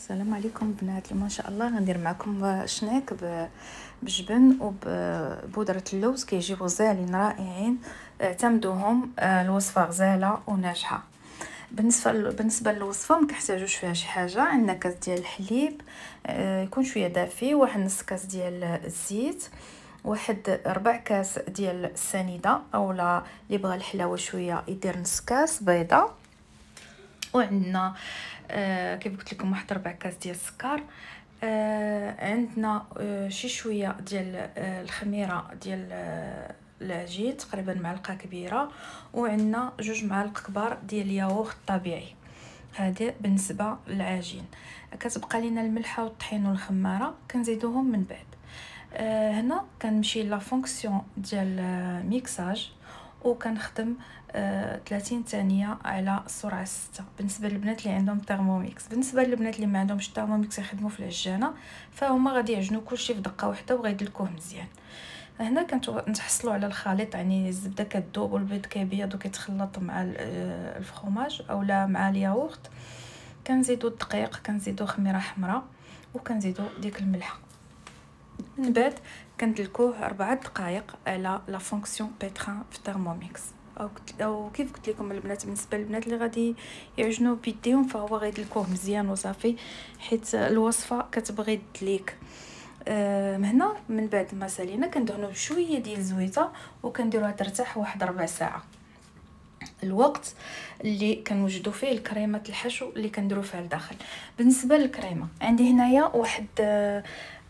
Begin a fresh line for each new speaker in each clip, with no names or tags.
السلام عليكم بنات. اليوم ان شاء الله غندير معكم شناك بجبن وبودره اللوز كيجيو غزالين رائعين. اعتمدوهم، الوصفه غزاله وناجحه. بالنسبه للوصفه ما كنحتاجوش فيها شي حاجه. عندنا كاس ديال الحليب يكون شويه دافي، واحد نص كاس ديال الزيت، واحد 4 كاس ديال السنيده، اولا اللي بغى الحلاوه شويه يدير نص كاس بيضه، وعندنا كيف قلت لكم واحد 4 كاس ديال السكر. عندنا شي شويه ديال الخميره ديال العجين، تقريبا معلقه كبيره، وعندنا 2 معالق كبار ديال الياغورت الطبيعي. هذه بالنسبه للعجين. كتبقى لينا الملحه والطحين والخماره كنزيدوهم من بعد. هنا كنمشي لا فونكسيون ديال ميكساج وكنخدم 30 ثانيه على السرعه 6 بالنسبه للبنات اللي عندهم ترموميكس. بالنسبه للبنات اللي ما عندهمش ترموميكس يخدموا في العجانه، فهما غادي يعجنوا كلشي في دقه واحده وغيدلكوه مزيان. هنا كنتحصلوا على الخليط، يعني الزبده كتذوب والبيض كيبيض وكيتخلط مع الفرماج اولا مع الياغورت. كنزيدوا الدقيق، كنزيدوا خميره حمراء، وكنزيدوا ديك الملحه. من بعد كندلكوه 4 دقائق على لا فونكسيون بيتران في ترموميكس. او كيف قلت لكم البنات، بالنسبه للبنات اللي غادي يعجنوا بيديهم فهو غيدلكوه مزيان وصافي، حيت الوصفه كتبغي الدليك. هنا من بعد ما سالينا كندهنوا بشويه ديال الزويته وكنديروها ترتاح واحد 4 ساعات، الوقت اللي كنوجدوا فيه الكريمه الحشو اللي كنديروا فيها لداخل. بالنسبه للكريمه عندي هنايا واحد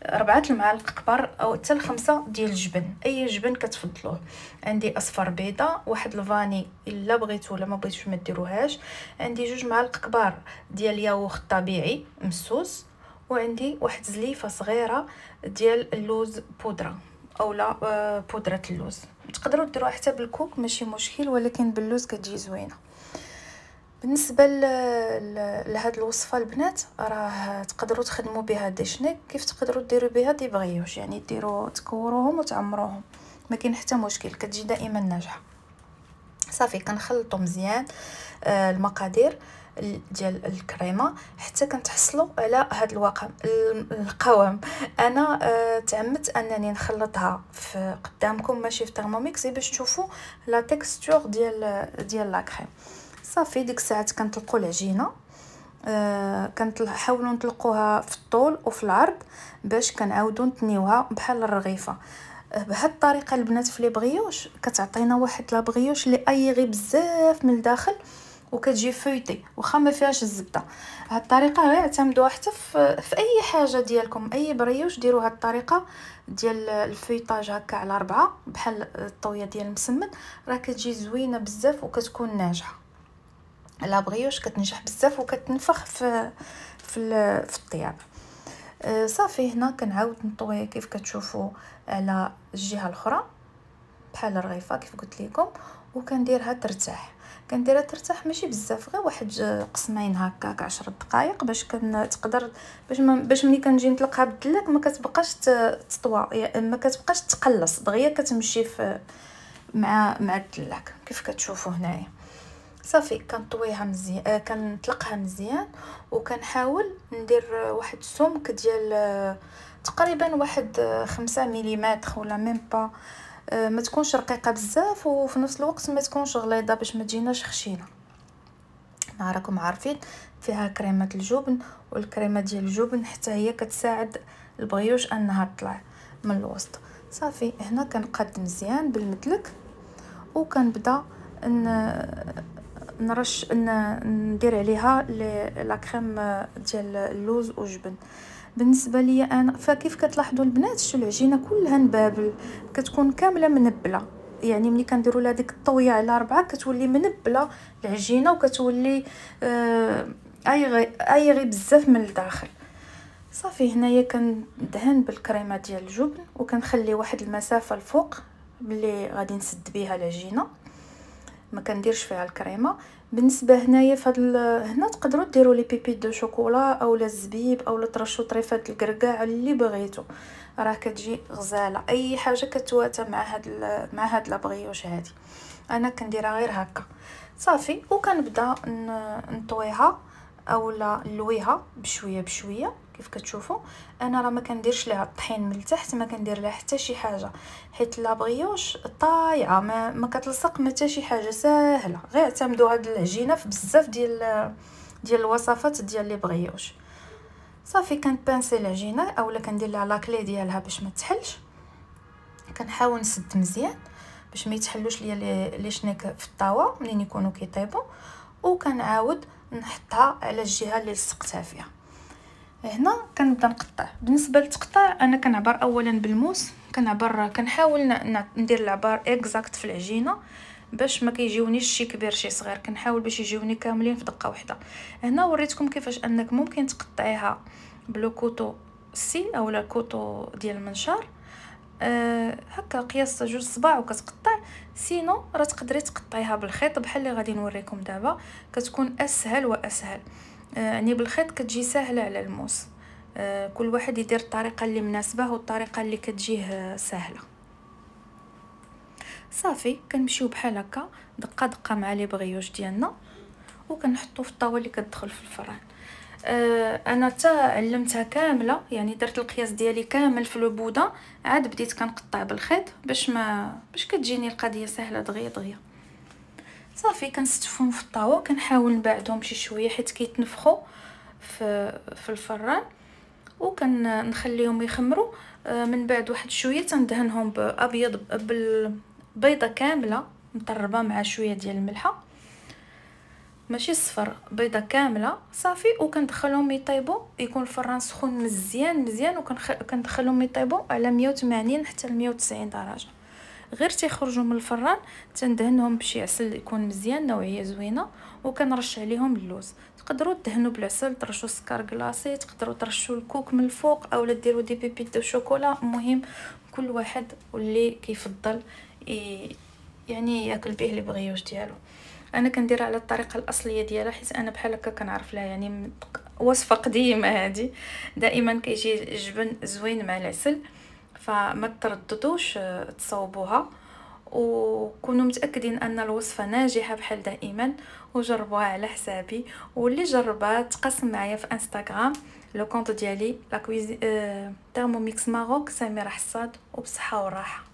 4 المعالق كبار او حتى 5 ديال الجبن، اي جبن كتفضلوه. عندي اصفر بيضه، واحد الفاني الا بغيتو ولا ما بغيتوش ما ديروهاش. عندي 2 معالق كبار ديال الياغورت طبيعي مسوس، وعندي واحد زليفه صغيره ديال اللوز بودره اولا بودره اللوز. تقدروا ديروها حتى بالكوك ماشي مشكل، ولكن باللوز كتجي زوينه. بالنسبه لهاد الوصفه البنات راه تقدروا تخدموا بها دي شنيك، كيف تقدروا ديروا بها دي بغيوش، يعني ديروا تكوروهم وتعمروهم، ما كاين حتى مشكل، كتجي دائما ناجحه. صافي كنخلطوا مزيان المقادير ديال الكريمه حتى كنتحصلوا على هاد القوام. انا تعمدت انني نخلطها في قدامكم ماشي في ترموميكس باش تشوفوا لا تكستور ديال لا كريم. صافي ديك الساعات كنطلقوا العجينه، كنحاولوا نطلقوها في الطول وفي العرض باش كنعاودوا نتنيوها بحال الرغيفه. بهاد الطريقه البنات في لي بغيوش كتعطينا واحد لا بغيوش اللي ايغي بزاف من الداخل وكتجي فويتي واخا ما فيهاش الزبده. هاد الطريقه غير اعتمدوها حتى في اي حاجه ديالكم، اي بريوش ديروا هاد الطريقه ديال الفيطاج هكا على 4 بحال الطويه ديال المسمن، راه كتجي زوينه بزاف وكتكون ناجحه. لا بغيوش كتنجح بزاف وكتنفخ في الطياب. صافي هنا كنعاود نطوي كيف كتشوفوا على الجهه الاخرى بحال الرغيفه كيف قلت لكم، وكنديرها ترتاح. كنديرها ترتاح ماشي بزاف، غير واحد قسمين هكاك 10 دقائق باش كنتقدر باش ملي كنجي نطلقها بالدلاك ما كتبقاش تطوى، يعني ما كتبقاش تقلص دغيا كتمشي مع الدلاك كيف كتشوفوا هنايا. صافي كنطويها مزيان، كنطلقها مزيان وكنحاول ندير واحد السمك ديال تقريبا واحد 5 ملم ولا ميم با، ما تكونش رقيقه بزاف وفي نفس الوقت ما تكونش غليظه باش ما تجيناش خشينه. راكم عارفين فيها كريمه الجبن، والكريمه ديال الجبن حتى هي كتساعد البغيوش انها تطلع من الوسط. صافي هنا كنقاد مزيان بالمدلك وكنبدا نرش ندير عليها لا كريم ديال اللوز وجبن. بالنسبه لي انا فكيف كتلاحظوا البنات شو العجينه كلها نبابل، كتكون كامله منبله، يعني ملي كنديروا لها ديك الطويه على 4 كتولي منبله العجينه وكتولي ايغي بزاف من الداخل. صافي هنايا كندهن بالكريمه ديال الجبن وكنخلي واحد المسافه الفوق ملي غادي نسد بها العجينه، ما كنديرش فيها الكريمه. بالنسبه هنايا هنا تقدروا ديروا لي بيبي دو شوكولا اولا الزبيب اولا ترشوا طريفات الكركاع اللي بغيتو، راه كتجي غزاله. اي حاجه كتواتى مع هاد لا بغيوش هادي، انا كنديرها غير هكا. صافي وكنبدا نطويها اولا نلويها بشويه بشويه كيف كتشوفوا. انا راه ما كنديرش ليها الطحين من التحت، ما كندير لها حتى شي حاجه، حيت لا بريوش طايعه ما كتلصق ما حتى شي حاجه، ساهله. غير اعتمدوا هاد العجينه في بزاف ديال الوصفات ديال لي بريوش. صافي كنبانسي العجينه اولا كندير لها لاكلي ديالها باش ما تحلش. كنحاول نسد مزيان باش ما يتحلوش ليا لي شنيك في الطاوه منين يكونوا كيطيبوا، وكنعاود نحطها على الجهه اللي لصقتها فيها. هنا كنبدا نقطع. بالنسبه للتقطيع انا كنعبر اولا بالموس، كنحاول ندير العبار اكزاكت في العجينه باش ما كيجيونيش شي كبير شي صغير، كنحاول باش يجيوني كاملين في دقه واحده. هنا وريتكم كيفاش انك ممكن تقطعيها بلو كوتو سي اولا الكوتو ديال المنشار، هكا قياس جوج صباع وكتقطع. سينو راه تقدري تقطعيها بالخيط بحال اللي غادي نوريكم دابا، كتكون اسهل واسهل. يعني بالخيط كتجي سهله على الموس. كل واحد يدير الطريقه اللي مناسبه والطريقه اللي كتجيه سهله. صافي كنمشيو بحال هكا دقه دقه مع لي بغيوش ديالنا وكنحطو في الطاوه اللي كتدخل في الفران. انا حتى علمتها كامله، يعني درت القياس ديالي كامل في البوده، عاد بديت كنقطع بالخيط باش كتجيني القضيه سهله دغيا دغيا. صافي كنستفهم في الطاوه، كنحاول نبعدهم شي شويه حيت كيتنفخوا في الفران، وكنخليهم يخمروا. من بعد واحد شويه تندهنهم بابيض بالبيضه كامله مطربه مع شويه ديال الملحه، ماشي صفر، بيضه كامله. صافي وكندخلهم يطيبوا، يكون الفران سخون مزيان مزيان، وكندخلهم يطيبوا على 180 حتى ل 190 درجه. غير تيخرجوا من الفران تندهنهم بشي عسل يكون مزيان نوعيه زوينه، وكنرش عليهم اللوز. تقدروا تدهنوا بالعسل، ترشوا سكر كلاصي، تقدروا ترشوا الكوك من الفوق اولا ديروا دي بيبيت دو شوكولا. المهم كل واحد واللي كيفضل يعني ياكل به اللي بغيوش ديالو. انا كنديرها على الطريقه الاصليه ديالها حيت انا بحال هكا كنعرف لها، يعني وصفه قديمه هذه. دائما كيجي الجبن زوين مع العسل، فما ترددوش تصوبوها، وكونوا متاكدين ان الوصفه ناجحه بحال دائما، وجربوها على حسابي. واللي جربها تقسم معايا في انستغرام لو كونت ديالي لا كويزين تيرموميكس ماروك سميره حصاد، وبصحه وراحه.